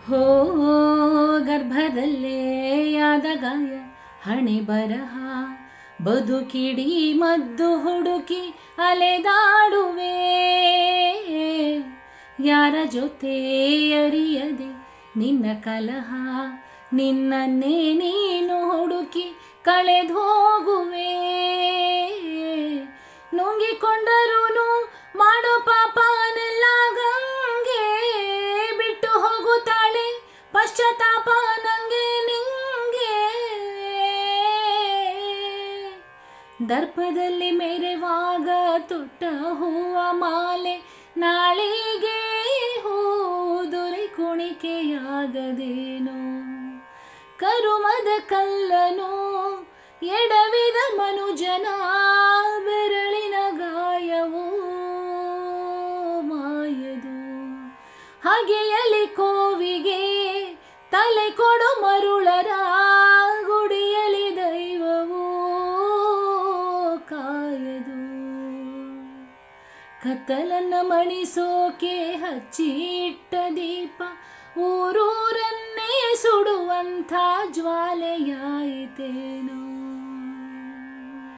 ಹೋ ಗರ್ಭದಲ್ಲೇ ಯಾದ ಗಾಯ ಹಣೆ ಬರಹ ಬದುಕಿಡಿ ಮದ್ದು ಹುಡುಕಿ ಅಲೆದಾಡುವೆ ಯಾರ ಜೊತೆ ಅರಿಯದೆ ನಿನ್ನ ಕಲಹ ನಿನ್ನನ್ನೇ ನೀನು ಹುಡುಕಿ ಕಳೆದು ಹೋಗುವೆ ನುಂಗಿಕೊಂಡರೂ ಮಾಡೋ ಪಾಪನೆಲ್ಲ ಗಂಗೆ ಬಿಟ್ಟು ಹೋಗುತ್ತಾಳೆ ಪಶ್ಚಾತ್ತಾಪ ನಂಗೆ ನಿಂಗೆ ದರ್ಪದಲ್ಲಿ ಮೆರೆವಾಗ ತೊಟ್ಟ ಹೂವ ಮಾಲೆ ನಾಳೆಗೆ ಹೂದುರೆ ಕುಣಿಕೆಯಾಗದೇನೋ ಕರುಮದ ಕಲ್ಲನು ಎಡವಿದ ಮನುಜನ ಬೆರಳಿನ ಗಾಯವೋ ಮಾಯದು ಹಾಗೆಯಲಿ ಕೋವಿಗೆ ತಲೆ ಕೊಡು ಮರುಳರ ಗುಡಿಯಲಿ ದೈವವೂ ಕಾಯದು ಕತ್ತಲನ್ನ ಮಣಿಸೋಕೆ ಹಚ್ಚಿಟ್ಟ ದೀಪ ಊರೂರನ್ನೇ ಸುಡುವಂಥ ಜ್ವಾಲೆಯಾಯಿತೇನೋ